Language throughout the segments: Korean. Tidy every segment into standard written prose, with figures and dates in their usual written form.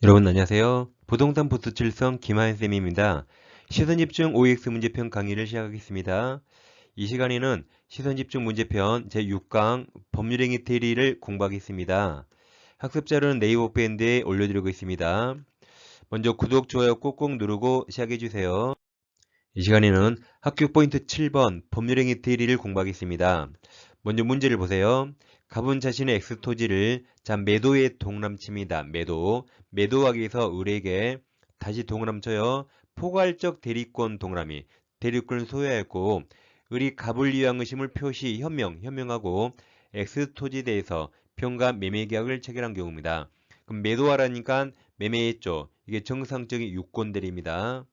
여러분 안녕하세요. 부동산 보수칠성 김하현쌤입니다. 시선집중 OX 문제편 강의를 시작하겠습니다. 이 시간에는 시선집중 문제편 제6강 법률행위 테리를 공부하겠습니다. 학습자료는 네이버 밴드에 올려드리고 있습니다. 먼저 구독, 좋아요 꼭꼭 누르고 시작해주세요. 이 시간에는 학교 포인트 7번 법률행위 테리를 공부하겠습니다. 먼저 문제를 보세요. 갑은 자신의 X 토지를 매도에 동남칩니다. 매도하기 위해서 을에게 다시 동남쳐요. 포괄적 대리권 동남이 대리권을 소유하였고 을이 갑을 위한 의심을 표시 현명하고 X 토지에 대해서 평가 매매 계약을 체결한 경우입니다. 그럼 매도하라니까 매매했죠. 이게 정상적인 유권 대리입니다.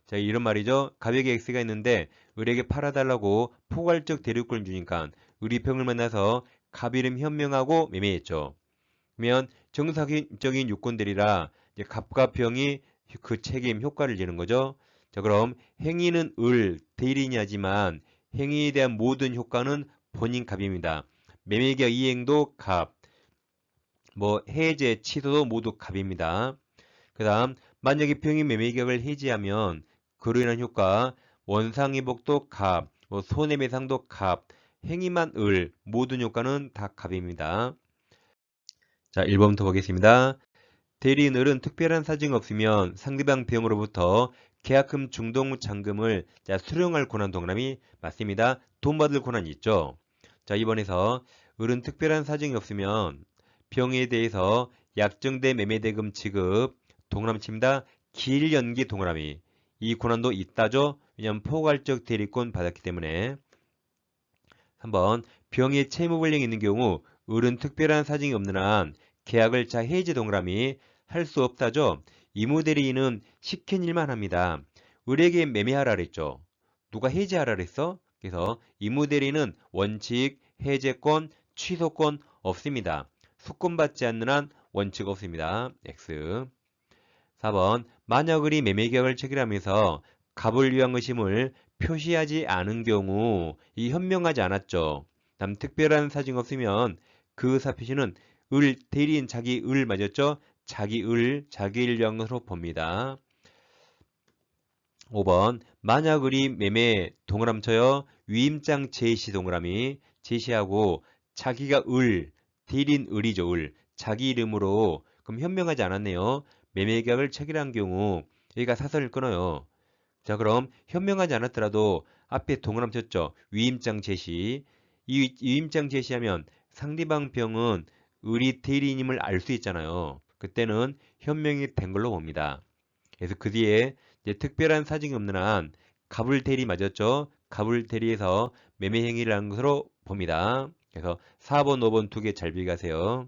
자, 이런 말이죠. 갑에게 X가 있는데 을에게 팔아달라고 포괄적 대리권을 주니까 을이 병을 만나서 갑 이름 현명하고 매매했죠. 그러면 정상적인 유권들이라 이제 갑과 병이 그 책임 효과를 지는 거죠. 자, 그럼 행위는 을 대리인이 하지만 행위에 대한 모든 효과는 본인 갑입니다. 매매계약 이행도 갑, 해제, 취소도 모두 갑입니다. 그 다음 만약에 병이 매매계약을 해지하면 그로 인한 효과 원상회복도 갑, 손해배상도 갑, 행위만 을, 모든 효과는 다 갑입니다. 자, 1번부터 보겠습니다. 대리인 을은 특별한 사정이 없으면 상대방 병으로부터 계약금 중동장금을 수령할 권한 동그라미 맞습니다. 돈 받을 권한이 있죠. 자, 2번에서 을은 특별한 사정이 없으면 병에 대해서 약정된 매매대금 지급 동그라미 칩니다. 길 연기 동그라미. 이 권한도 있다죠. 왜냐하면 포괄적 대리권 받았기 때문에. 3번 병에 채무불이행이 있는 경우 을은 특별한 사정이 없는 한 계약을 해지 동그라미 할 수 없다죠. 이무대리인은 시킨 일만 합니다. 을에게 매매하라 그랬죠. 누가 해지하라 그랬어? 그래서 이무대리는 원칙, 해제권, 취소권 없습니다. 수권받지 않는 한 원칙 없습니다. X. 4번 만약 을이 매매계약을 체결하면서 갑을 위한 의심을 표시하지 않은 경우 이 현명하지 않았죠. 다음 특별한 사정이 없으면 그 의사표시는 을 대리인 자기 을 맞았죠. 자기를 위한 것으로 봅니다. 5번 만약 을이 매매 동그라미 쳐요. 위임장 제시 동그라미 제시하고 자기가 대리인 을이죠. 자기 이름으로 그럼 현명하지 않았네요. 매매계약을 체결한 경우 여기가 사선을 끊어요. 자, 그럼 현명하지 않았더라도 앞에 동그라미 쳤죠. 위임장 제시. 이 위임장 제시하면 상대방 병은 을이 대리인임을 알 수 있잖아요. 그때는 현명이 된 걸로 봅니다. 그래서 그 뒤에 이제 특별한 사정이 없는 한 갑을 대리 맞았죠. 갑을 대리해서 매매 행위를 한 것으로 봅니다. 그래서 4번, 5번 두 개 잘 비교하세요.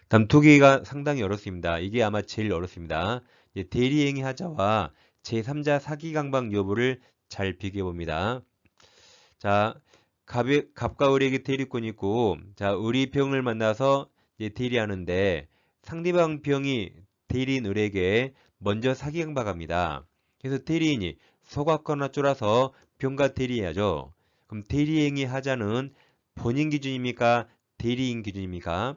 다음 두 개가 상당히 어렵습니다. 이게 아마 제일 어렵습니다. 이제 대리행위 하자와 제3자 사기 강박 여부를 잘 비교해 봅니다. 자, 갑과 을에게 대리권이 있고, 자, 을이 병을 만나서 이제 대리하는데 상대방 병이 대리인 을에게 먼저 사기 강박합니다. 그래서 대리인이 속았거나 쫄아서 병과 대리해야죠. 그럼 대리행위 하자는 본인 기준입니까? 대리인 기준입니까?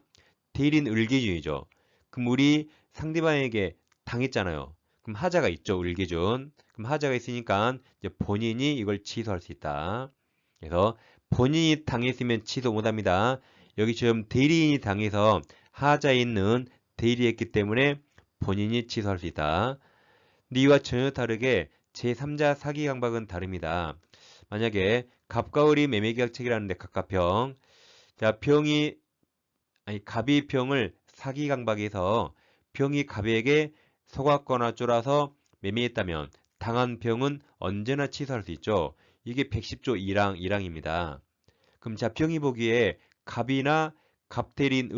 대리인 을 기준이죠. 그럼 우리 상대방에게 당했잖아요. 그럼 하자가 있죠, 을 기준. 그럼 하자가 있으니까 이제 본인이 이걸 취소할 수 있다. 그래서 본인이 당했으면 취소 못합니다. 여기 지금 대리인이 당해서 하자에 있는 대리했기 때문에 본인이 취소할 수 있다. 근데 이와 전혀 다르게 제3자 사기 강박은 다릅니다. 만약에 갑과 을이 매매계약 체결하는데 갑과 자, 갑이 병을 사기 강박해서 병이 갑에게 속았거나 쫄아서 매매했다면 당한 병은 언제나 취소할 수 있죠. 이게 110조 1항입니다. 그럼 자, 병이 보기에 갑이나 갑대리인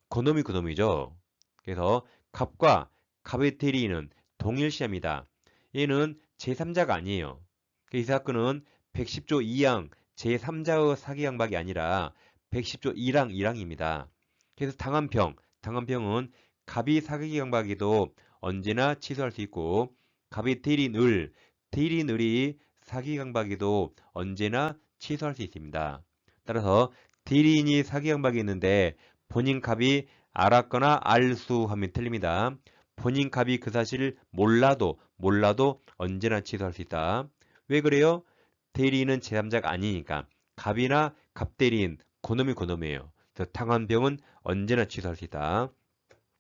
그놈이 그놈이죠. 그래서 갑과 갑의 대리인은 동일시합니다. 얘는 제3자가 아니에요. 이 사건은 110조 2항 제3자의 사기 강박이 아니라 110조 1항입니다. 그래서 당한 병은 갑이 사기 강박에도 언제나 취소할 수 있고 갑의 대리인 을이 사기 강박에도 언제나 취소할 수 있습니다. 따라서 대리인이 사기 강박이 있는데 본인 갑이 알았거나 알 수 하면 틀립니다. 본인 갑이 그 사실을 몰라도 언제나 취소할 수 있다. 왜 그래요? 대리인은 제3자가 아니니까. 갑이나 갑대리인 그놈이 그놈이에요. 그래서 당한 병은 언제나 취소할 수 있다.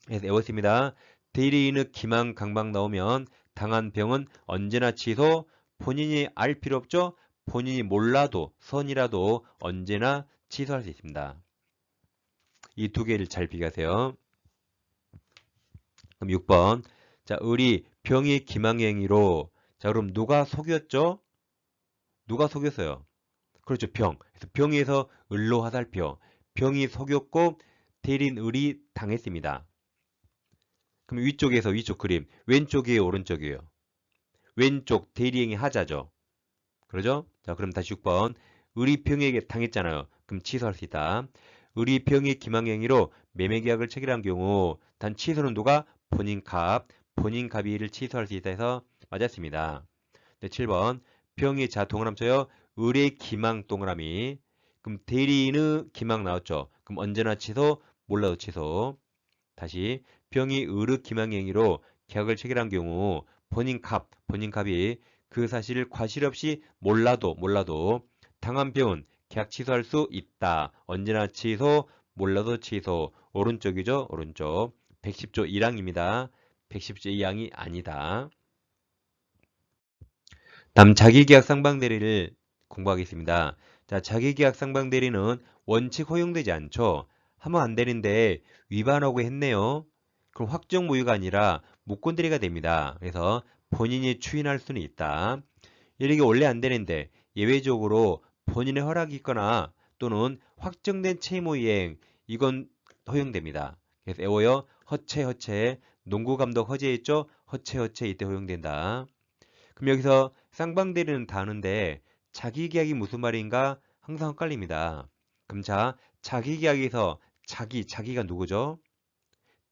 그래서 외웠습니다. 대리인의 기망 강박 나오면 당한 병은 언제나 취소. 본인이 알 필요 없죠? 본인이 몰라도 선이라도 언제나 취소할 수 있습니다. 이 두 개를 잘 비교하세요. 그럼 6번. 자, 을이 병이 기망행위로. 자, 그럼 누가 속였죠? 누가 속였어요? 그렇죠. 병. 그래서 병에서 을로 화살표. 병이 속였고 대리인 을이 당했습니다. 그럼 위쪽에서 위쪽 그림. 왼쪽이에요, 오른쪽이에요? 왼쪽 대리행위 하자죠. 그러죠? 자, 그럼 다시 6번. 을이 병에게 당했잖아요. 그럼 취소할 수 있다. 을이 병이 기망행위로 매매계약을 체결한 경우 단 취소는 누가? 본인 갑이 이를 취소할 수 있다 해서 맞았습니다. 네, 7번. 병이 자 동그라미 쳐요. 을의 기망 동그라미. 그럼 대리인의 기망 나왔죠. 그럼 언제나 취소, 몰라도 취소. 다시 병이 을의 기망행위로 계약을 체결한 경우 본인 갑이 그 사실을 과실 없이 몰라도 당한 병은 계약 취소할 수 있다. 언제나 취소, 몰라도 취소. 오른쪽이죠. 오른쪽. 110조 1항입니다. 110조 2항이 아니다. 다음 자기계약 상방대리를 공부하겠습니다. 자, 자기계약 상방대리는 원칙 허용되지 않죠. 하면 안 되는데 위반하고 했네요. 그럼 확정 무효가 아니라 무권대리가 됩니다. 그래서 본인이 추인할 수는 있다. 이게 원래 안 되는데 예외적으로 본인의 허락이 있거나 또는 확정된 채무이행 이건 허용됩니다. 그래서 애워요. 허체 농구감독 허재했죠. 허체 이때 허용된다. 그럼 여기서 쌍방대리는 다 아는데 자기계약이 무슨 말인가 항상 헷갈립니다. 그럼 자, 자기계약에서 자기가 누구죠?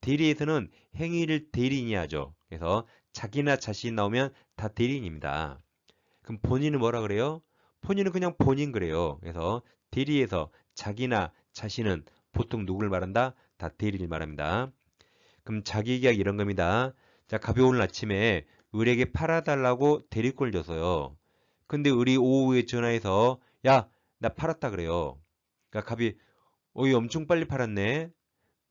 대리에서는 행위를 대리인이 하죠. 그래서 자기나 자신 나오면 다 대리인입니다. 그럼 본인은 뭐라 그래요? 본인은 그냥 본인 그래요. 그래서 대리에서 자기나 자신은 보통 누구를 말한다? 다 대리를 말합니다. 그럼 자기계약 이런 겁니다. 자, 갑이 오늘 아침에 을에게 팔아달라고 대리권을 줬어요. 근데 을이 오후에 전화해서 야, 나 팔았다 그래요. 그러니까 갑이 어이 엄청 빨리 팔았네.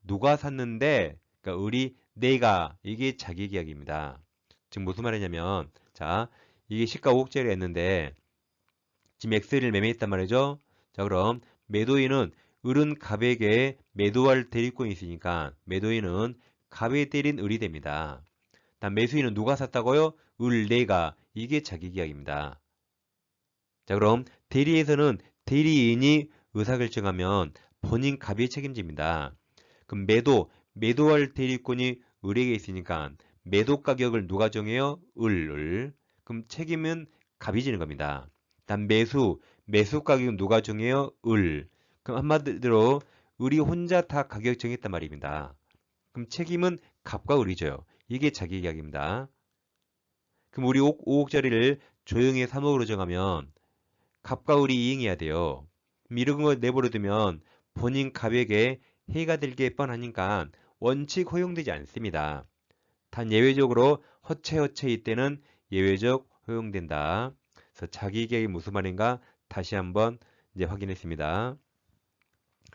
누가 샀는데 그러니까 을이 내가 이게 자기계약입니다. 지금 무슨 말이냐면 자, 이게 시가 5억짜리 했는데 지금 X를 매매했단 말이죠. 자, 그럼 매도인은 을은 갑에게 매도할 대리권이 있으니까 매도인은 갑에 때린 을이 됩니다. 다음 매수인은 누가 샀다고요? 내가. 이게 자기계약입니다. 자, 그럼 대리에서는 대리인이 의사결정하면 본인 갑이 책임집니다. 그럼 매도할 대리권이 을에게 있으니까 매도 가격을 누가 정해요? 을. 그럼 책임은 갑이 지는 겁니다. 다음 매수 가격은 누가 정해요? 을. 그럼 한마디로 을이 혼자 다 가격 정했단 말입니다. 그럼 책임은 갑과 을이 져요. 이게 자기계약입니다. 그럼 우리 5억짜리를 조용히 3억으로 정하면 갑과 을이 이행해야 돼요. 이런 거 내버려두면 본인 갑에게 해가 될 게 뻔하니까 원칙 허용되지 않습니다. 단 예외적으로 허체 이때는 예외적 허용된다. 그래서 자기계약이 무슨 말인가 다시 한번 이제 확인했습니다.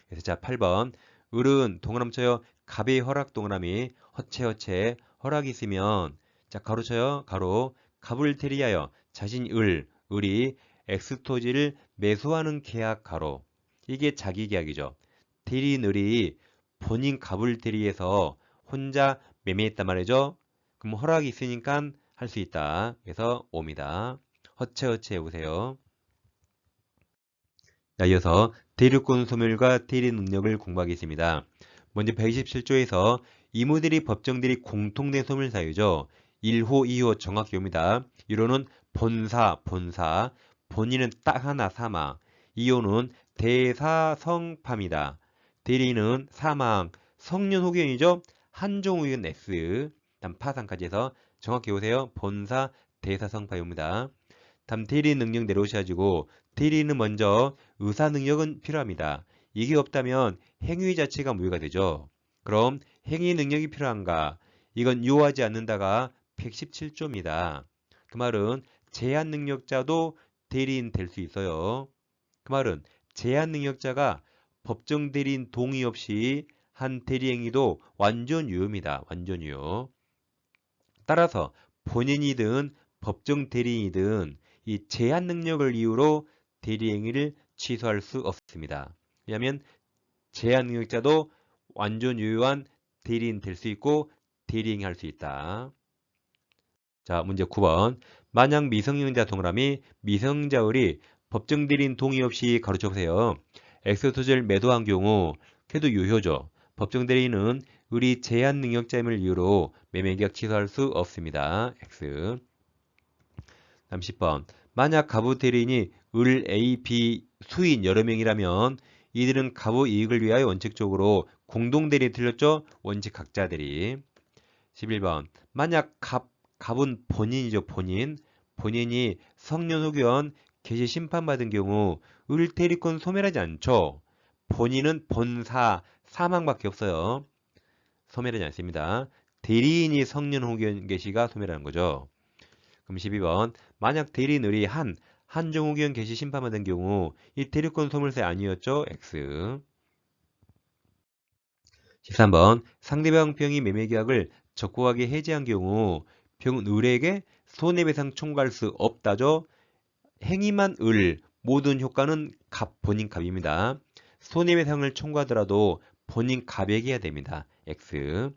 그래서 자 8번 을은 동그라미 쳐요. 갑의 허락 동그라미 허체 허락이 있으면 자 가로 쳐요. 가로 갑을 대리하여 자신 을이 엑스토지를 매수하는 계약 가로 이게 자기계약이죠. 대리인 을이 본인 갑을 대리해서 혼자 매매했단 말이죠. 그럼 허락이 있으니까 할 수 있다. 그래서 옵니다. 허체 해보세요. 자, 이어서 대리권 소멸과 대리 능력을 공부하겠습니다. 먼저 127조에서 이무들이 법정들이 공통된 소멸 사유죠. 1호, 2호 정확히 옵니다. 1호는 본사, 본인은 딱 하나 사망. 2호는 대사성파입니다. 대리는 사망, 성년 혹연이죠. 한종의견 S. 다음 파상까지 해서 정확히 오세요. 본사, 대사성파입니다. 다음 대리 능력 내려오셔가지고 대리는 먼저 의사 능력은 필요합니다. 이게 없다면 행위 자체가 무효가 되죠. 그럼 행위 능력이 필요한가? 이건 요하지 않는다가 117조입니다. 그 말은 제한 능력자도 대리인 될 수 있어요. 그 말은 제한 능력자가 법정 대리인 동의 없이 한 대리행위도 완전 유효입니다. 완전 유효. 따라서 본인이든 법정 대리인이든 이 제한 능력을 이유로 대리행위를 취소할 수 없습니다. 왜냐하면 제한 능력자도 완전 유효한 대리인 될 수 있고 대리행위 할 수 있다. 자, 문제 9번. 만약 미성년자 동그라미 미성년자의 법정 대리인 동의 없이 가로쳐보세요. 엑스토지를 매도한 경우 그래도 유효죠. 법정 대리인은 을이 제한 능력자임을 이유로 매매계약 취소할 수 없습니다. X. 다음 10번. 만약 가부 대리인이 을 A, B 수인 여러 명이라면 이들은 가부 이익을 위하여 원칙적으로 공동 대리 틀렸죠? 원칙 각자 대리. 11번. 만약 갑은 본인이죠. 본인이 성년 혹은 개시 심판받은 경우 을 대리권 소멸하지 않죠. 본인은 본사 사망밖에 없어요. 소멸하지 않습니다. 대리인이 성년 혹은 개시가 소멸하는 거죠. 그럼 12번. 만약 대리인 을이 한정 혹은 개시 심판받은 경우 이 대리권 소멸세 아니었죠. X. 13번. 상대방 병이 매매계약을 적법하게 해지한 경우 병은 을에게 손해배상 청구할 수 없다죠. 행위만 을, 모든 효과는 본인 갑입니다. 손해배상을 청구하더라도 본인 갑에게 해야 됩니다. X.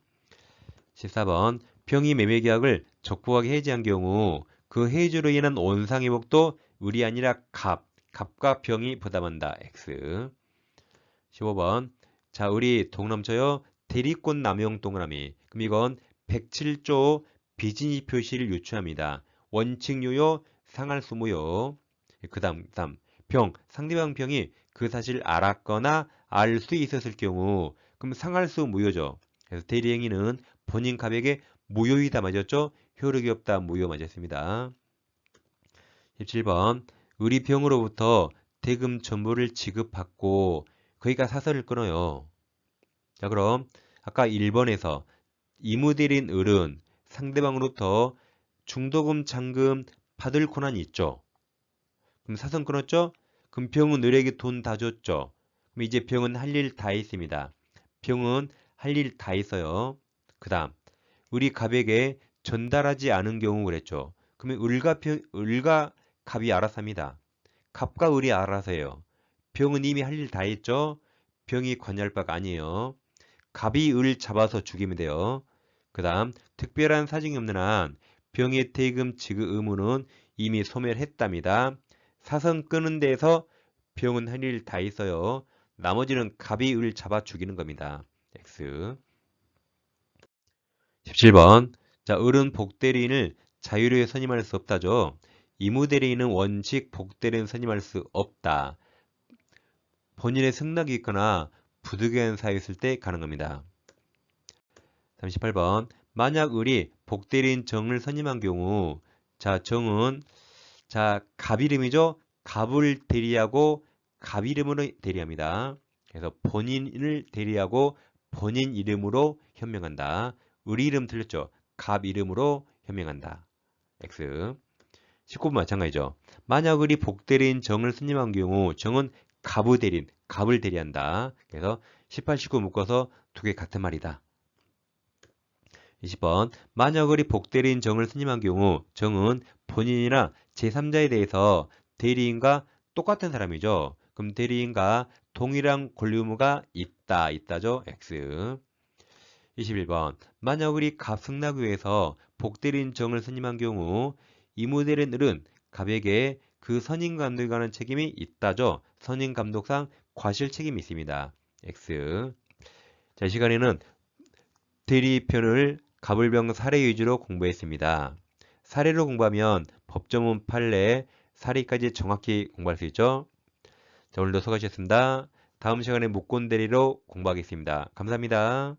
14번. 병이 매매계약을 적법하게 해지한 경우 그 해지로 인한 원상회복도 을이 아니라 갑과 병이 부담한다. X. 15번. 자, 우리 동남쳐요. 대리권 남용 동그라미. 그럼 이건 107조 비즈니스 표시를 유추합니다. 원칙 유효, 상할수 무효. 그 다음. 상대방 병이 그 사실을 알았거나 알 수 있었을 경우 그럼 상할수 무효죠. 그래서 대리행위는 본인 갑에게 무효이다 맞았죠? 효력이 없다 무효 맞았습니다. 17번. 을이 병으로부터 대금 전부를 지급받고 그러니까 사설을 끊어요. 자, 그럼 아까 1번에서 이무대리인 을은 상대방으로부터 중도금, 잔금 받을 권한이 있죠. 그럼 사선 끊었죠? 그럼 병은 을에게 돈 다 줬죠. 그럼 이제 병은 할 일 다 했습니다. 병은 할 일 다 했어요. 그 다음 을이 갑에게 전달하지 않은 경우 그랬죠. 그러면 을과 갑이 알아서 합니다. 갑과 을이 알아서 해요. 병은 이미 할 일 다 했죠. 병이 관여할 바가 아니에요. 갑이 을 잡아서 죽이면 돼요. 그 다음 특별한 사정이 없는 한 병의 대금 지급 의무는 이미 소멸했답니다. 사선 끄는 데에서 병은 할 일 다 있어요. 나머지는 갑이 을 잡아 죽이는 겁니다. X. 17번. 자, 을은 복대리인을 자유로이 선임할 수 없다죠. 이무대리인은 원칙 복대리인 선임할 수 없다. 본인의 승낙이 있거나 부득이한 사유 있을 때 가능합니다. 38번. 만약 을이 복대리인 정을 선임한 경우 자, 정은 갑 이름이죠. 갑을 대리하고 갑 이름으로 대리합니다. 그래서 본인을 대리하고 본인 이름으로 현명한다. 을 이름 틀렸죠. 갑 이름으로 현명한다. X. 19번 마찬가지죠. 만약 을이 복대리인 정을 선임한 경우 정은 갑을 대리한다. 그래서 18, 19 묶어서 두 개 같은 말이다. 20번. 만약 을이 복대리인 정을 선임한 경우 정은 본인이나 제3자에 대해서 대리인과 똑같은 사람이죠. 그럼 대리인과 동일한 권리 의무가 있다죠. X. 21번. 만약 을이 갑 승낙 위해서 복대리인 정을 선임한 경우 이무대리인 을은 갑에게 그 선임 감독에 관한 책임이 있다죠. 선임 감독상 과실 책임이 있습니다. X. 자, 이 시간에는 대리편을 갑을병 사례 위주로 공부했습니다. 사례로 공부하면 법조문 판례, 사례까지 정확히 공부할 수 있죠. 자, 오늘도 수고하셨습니다. 다음 시간에 목권 대리로 공부하겠습니다. 감사합니다.